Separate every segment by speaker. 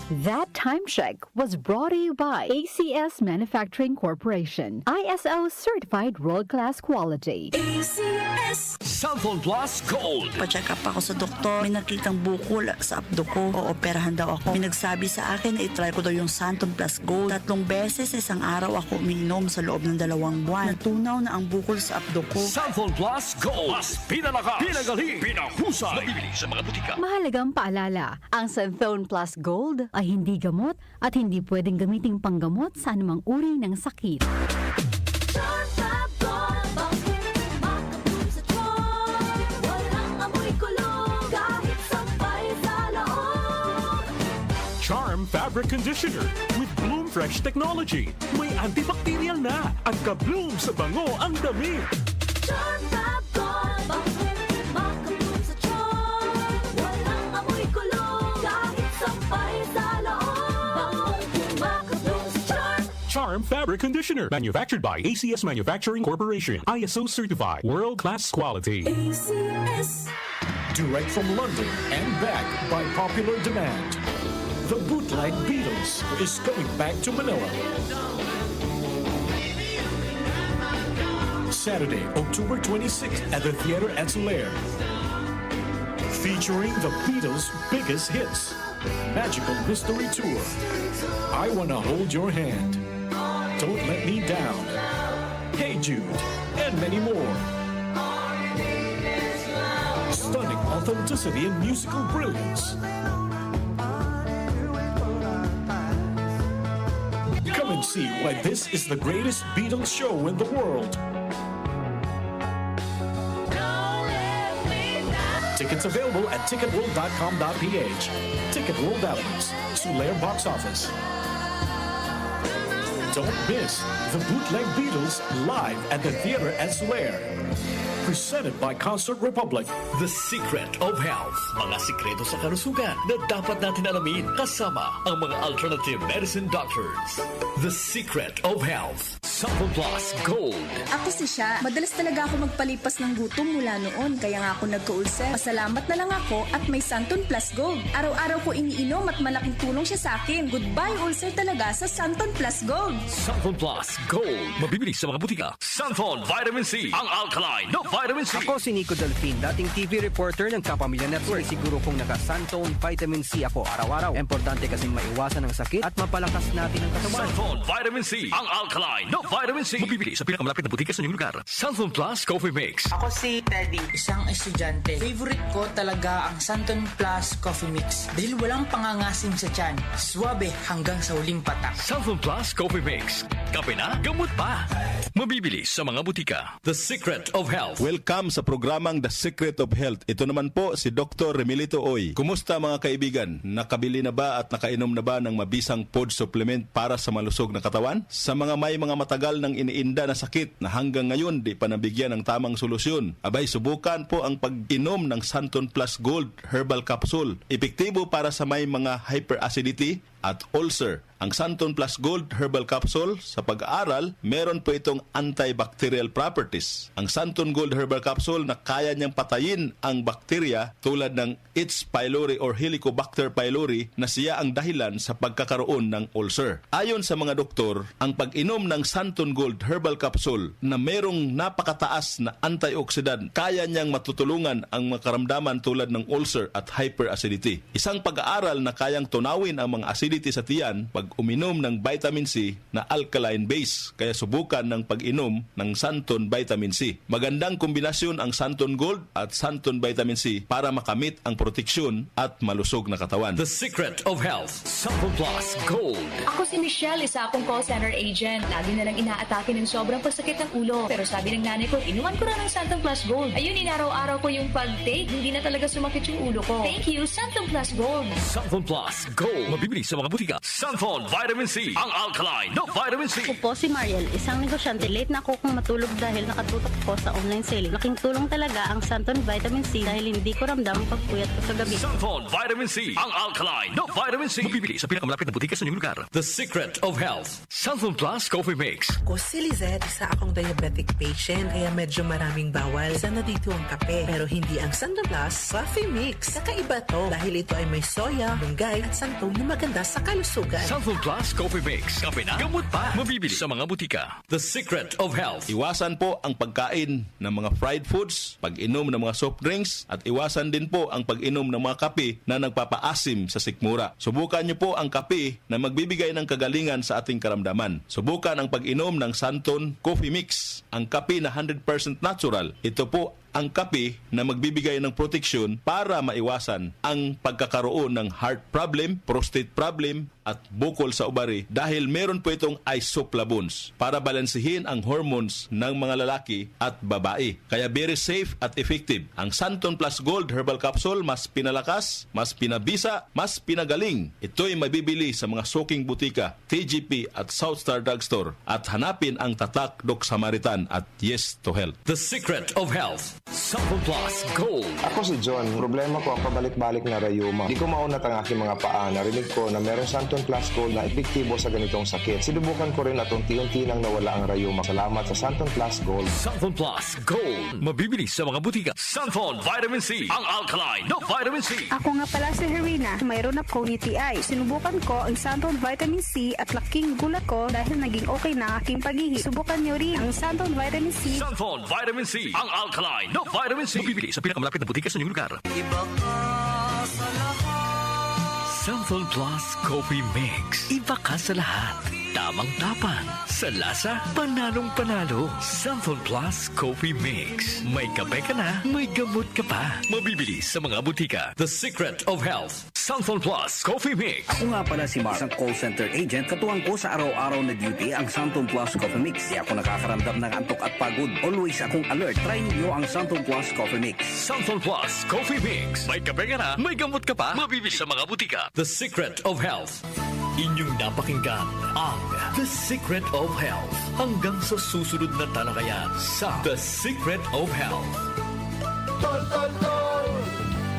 Speaker 1: That time check was brought to you by ACS Manufacturing Corporation, ISO certified world-class quality.
Speaker 2: Cellphone Plus Gold.
Speaker 3: Pa-check up ako sa doktor. May nakitang bukol sa abdo ko. Ooperahan daw ako. May nagsabi sa akin na itry ko daw yung Santon Plus Gold. 3 beses isang araw ako umiinom sa loob ng 2 buwan. Natunaw na ang bukol sa abdo ko.
Speaker 2: Cellphone Plus Gold. Mas pinalakas, pinagaling, pinahusay. Mabibili sa mga butika.
Speaker 1: Mahalagang paalala, ang Santhone Plus Gold ay hindi gamot at hindi pwedeng gamiting panggamot sa anumang uri ng sakit.
Speaker 4: Charm Fabric Conditioner with Bloom Fresh Technology. May antibacterial na at ka-bloom sa bango ang damit.
Speaker 5: Charm Fab Gold, makabloom sa charm. Walang amoy kulong, kahit sampay sa loob. Makabloom sa charm.
Speaker 4: Charm Fabric Conditioner. Manufactured by ACS Manufacturing Corporation. ISO certified. World-class quality.
Speaker 5: ACS.
Speaker 6: Direct from London and back by popular demand. The Bootleg Beatles is coming back to Manila. Saturday, October 26th at the Theater at Solaire. Featuring the Beatles' biggest hits, Magical Mystery Tour, I Wanna Hold Your Hand, Don't Let Me Down, Hey Jude, and many more. Stunning authenticity and musical brilliance. Come and see why this is the greatest Beatles show in the world. Tickets available at ticketworld.com.ph. Ticket World Outlets, Solaire Box Office. Don't miss the Bootleg Beatles live at the Theater at Solaire. Presented by Concert Republic.
Speaker 2: The Secret of Health. Mga sikreto sa kalusugan na dapat natin alamin kasama ang mga alternative medicine doctors. The Secret of Health. Cellphone Plus Gold.
Speaker 7: Ako si Sha. Madalas talaga ako magpalipas ng gutom mula noon, kaya nga ako nagka-ulcer. Pasalamat na lang ako at may Santon Plus Gold. Araw-araw ko iniinom at malaking tulong siya sa akin. Goodbye ulcer talaga sa Santon Plus Gold.
Speaker 2: Cellphone Plus Gold. Mabibili sa mga butika. Cellphone Vitamin C. Ang alkaline no vitamin C.
Speaker 8: Ako si Nico Delfin, dating TV reporter ng Kapamilya Network. Siguro kong naka-Santone Vitamin C ako araw-araw. Importante kasing maiwasan ang sakit at mapalakas natin ang katawan.
Speaker 2: Cellphone Vitamin C. Ang alkaline no vitamin C. Mabibili sa pinakamalapit na butika sa inyong lugar. Cellphone Plus Coffee Mix.
Speaker 9: Ako si Teddy, isang estudyante. Favorite ko talaga ang Santon Plus Coffee Mix dahil walang pangangasim sa tiyan. Suwabe hanggang sa huling patak.
Speaker 2: Cellphone Plus Coffee Mix. Kape na, gamot pa. Mabibili sa mga butika. The Secret of Health.
Speaker 10: Welcome sa programang The Secret of Health. Ito naman po si Dr. Remilito Oy. Kumusta mga kaibigan? Nakabili na ba at nakainom na ba ng mabisang food supplement para sa malusog na katawan? Sa mga may mga matagal ng iniinda na sakit na hanggang ngayon di pa nabigyan ng tamang solusyon, abay subukan po ang pag-inom ng Santon Plus Gold Herbal Capsule. Epektibo para sa may mga hyperacidity at ulcer. Ang Santon Plus Gold Herbal Capsule, sa pag-aaral, meron po itong antibacterial properties. Ang Santon Gold Herbal Capsule na kaya niyang patayin ang bakterya tulad ng H. pylori or Helicobacter pylori na siya ang dahilan sa pagkakaroon ng ulcer. Ayon sa mga doktor, ang pag-inom ng Santon Gold Herbal Capsule na merong napakataas na antioxidant, kaya niyang matutulungan ang mga karamdaman tulad ng ulcer at hyperacidity. Isang pag-aaral na kayang tunawin ang mga acidity sa tiyan pag uminom ng vitamin C na alkaline base. Kaya subukan ng pag-inom ng Santon Vitamin C. Magandang kombinasyon ang Santon Gold at Santon Vitamin C para makamit ang proteksyon at malusog na katawan.
Speaker 2: The Secret of Health. Cellphone Plus Gold.
Speaker 11: Ako si Michelle, isa akong call center agent. Lagi na lang inaatake ng sobrang pagsakit ng ulo. Pero sabi ng nanay ko, inuman ko na ng Santon Plus Gold. Ayun, inaraw-araw ko yung pag-take. Hindi na talaga sumakit yung ulo ko. Thank you, Santon Plus Gold.
Speaker 2: Cellphone Plus Gold. Mabibili sa mga butika. Cellphone Santon Vitamin C, ang alkaline na vitamin C.
Speaker 12: Ako po si Mariel, isang negosyante. Late na ako kung matulog dahil nakatutok ko sa online selling. Laking tulong talaga ang Santon Vitamin C dahil hindi ko ramdam ang pagpuyat ko sa gabi.
Speaker 2: Santon Vitamin C, ang alkaline na vitamin C. Mabibili sa pinakamalapit na butika sa inyong lugar. The Secret of Health, Santon Plus Coffee Mix.
Speaker 13: Ako si Lizette, isa akong diabetic patient kaya medyo maraming bawal. Isa na dito ang kape pero hindi ang Santon Plus Coffee Mix. Kakaiba to dahil ito ay may soya, munggay at santol na maganda sa kalusugan.
Speaker 2: Santon Plus Coffee Mix. Kape na, gamot pa. Mabibili sa mga butika. The Secret of Health.
Speaker 10: Iwasan po ang pagkain ng mga fried foods, pag-inom ng mga soft drinks, at iwasan din po ang pag-inom ng mga kape na nagpapaasim sa sikmura. Subukan niyo po ang kape na magbibigay ng kagalingan sa ating karamdaman. Subukan ang pag-inom ng Santon Coffee Mix, ang kape na 100% natural. Ito po ang kape na magbibigay ng proteksyon para maiwasan ang pagkakaroon ng heart problem, prostate problem, at bukol sa ubari dahil meron po itong isoflavones para balansihin ang hormones ng mga lalaki at babae. Kaya very safe at effective. Ang Santon Plus Gold Herbal Capsule mas pinalakas, mas pinabisa, mas pinagaling. Ito'y mabibili sa mga suking butika, TGP at Southstar Drugstore at hanapin ang tatak Doc Samaritan at Yes to Health.
Speaker 2: The Secret of Health, Santon Plus Gold.
Speaker 14: Ako si John. Problema ko ang pabalik-balik na rayuma. Di ko maunat ang aking mga paa. Narinig ko na meron Santon Plus Gold na epektibo sa ganitong sakit. Sinubukan ko rin at unti-unti nang nawala ang rayuma. Salamat sa Santon Plus Gold.
Speaker 2: Santon Plus Gold. Mabibili sa mga butika. Santon Vitamin C, ang alkaline na vitamin C.
Speaker 15: Ako nga pala si Herina. Mayroon akong UTI. Sinubukan ko ang Santon Vitamin C at laking gulat ko dahil naging okay na ang aking paghihi. Subukan niyo rin ang Santon Vitamin C.
Speaker 2: Santon Vitamin C, ang alkaline na vitamin C. Mabibili sa pinakamalapit na butika sa inyong lugar.
Speaker 9: Iba ka sa lahat.
Speaker 2: Santon Plus Coffee Mix. Iba ka sa lahat. Tamang tapang. Sa lasa, panalong-panalo. Santon Plus Coffee Mix. May kape ka na, may gamot ka pa. Mabibili sa mga butika. The Secret of Health, Santon Plus Coffee Mix.
Speaker 8: Ako nga pala si Mark, isang call center agent. Katuwang ko sa araw-araw na duty ang Santon Plus Coffee Mix. Di ako nakakaramdam ng antok at pagod. Always akong alert. Try niyo ang Santon Plus Coffee Mix.
Speaker 2: Santon Plus Coffee Mix. May kape ka na, may gamot ka pa. Mabibili sa mga butika. The Secret of Health. Inyong napakinggan ang The Secret of Health. Hanggang sa susunod na talakayan sa The Secret of Health.
Speaker 9: Tol, tol, tol.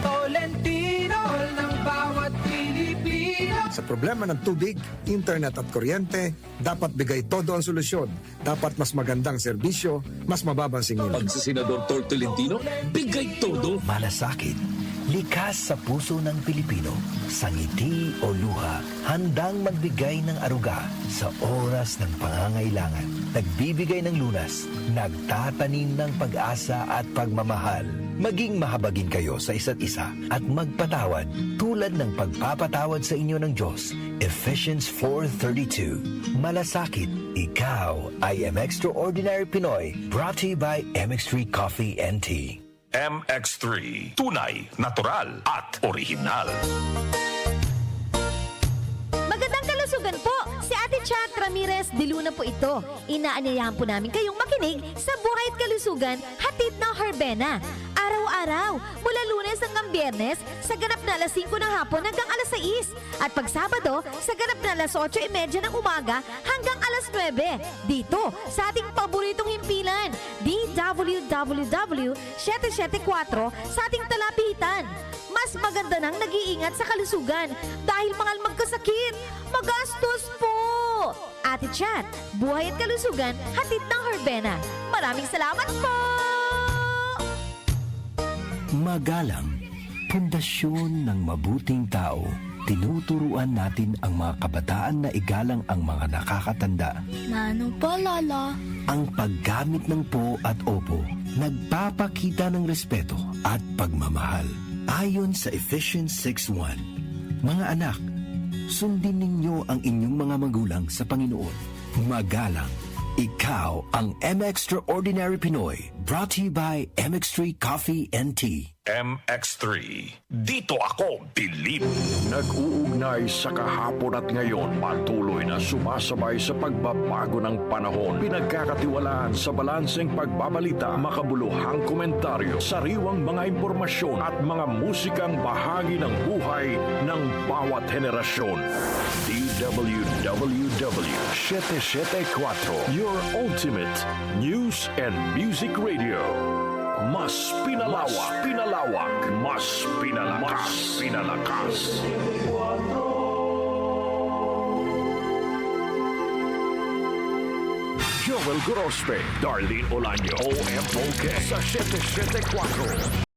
Speaker 9: Tolentino ng bawat Pilipino.
Speaker 16: Sa problema ng tubig, internet at kuryente, dapat bigay todo ang solusyon. Dapat mas magandang serbisyo, mas mababang singil.
Speaker 6: Pag si Senador Tor Tolentino, bigay todo.
Speaker 17: Malasakit, likas sa puso ng Pilipino, sa ngiti o luha, handang magbigay ng aruga sa oras ng pangangailangan. Nagbibigay ng lunas, nagtatanim ng pag-asa at pagmamahal. Maging mahabagin kayo sa isa't isa at magpatawad tulad ng pagpapatawad sa inyo ng Diyos. Ephesians 4:32. Malasakit, ikaw ay Extraordinary Pinoy, brought to you by MX3 Coffee and Tea.
Speaker 18: MX3. Tunay, natural at original.
Speaker 5: Magandang kalusugan po! Si Ate Chat Ramirez de Luna po ito. Inaanyayahan po namin kayong makinig sa Buhay at Kalusugan, hatid ng Herbena. Araw-araw, mula Lunes hanggang Biyernes, sa ganap na alas 5 ng hapon hanggang alas 6. At pag Sabado, sa ganap na alas 8:30 ng umaga hanggang alas 9. Dito, sa ating paboritong himpilan, DWWW 774 sa ating talapitan. Mas maganda nang nag-iingat sa kalusugan dahil mahal magkasakit. Magastos po! Ate Chat, Buhay at Kalusugan, hatid ng Herbena. Maraming salamat po!
Speaker 17: Magalang, pundasyon ng mabuting tao. Tinuturuan natin ang mga kabataan na igalang ang mga nakakatanda.
Speaker 5: Nano po, Lala?
Speaker 17: Ang paggamit ng po at opo, nagpapakita ng respeto at pagmamahal. Ayon sa Ephesians 6:1, mga anak, sundin ninyo ang inyong mga magulang sa Panginoon. Magalang, ikaw ang Extraordinary Pinoy, brought to you by MX3 Coffee and Tea.
Speaker 18: MX3. Dito ako, Bilib.
Speaker 19: Nag-uugnay sa kahapon at ngayon, patuloy na sumasabay sa pagbabago ng panahon. Pinagkakatiwalaan sa balanseng pagbabalita, makabuluhang komentaryo, sariwang mga impormasyon at mga musikang bahagi ng buhay ng bawat henerasyon. 774, your ultimate news and music radio. Mas pinalawak, mas pinalakas. Joel Grospe, Darlene Olaño, OMOK sa 774.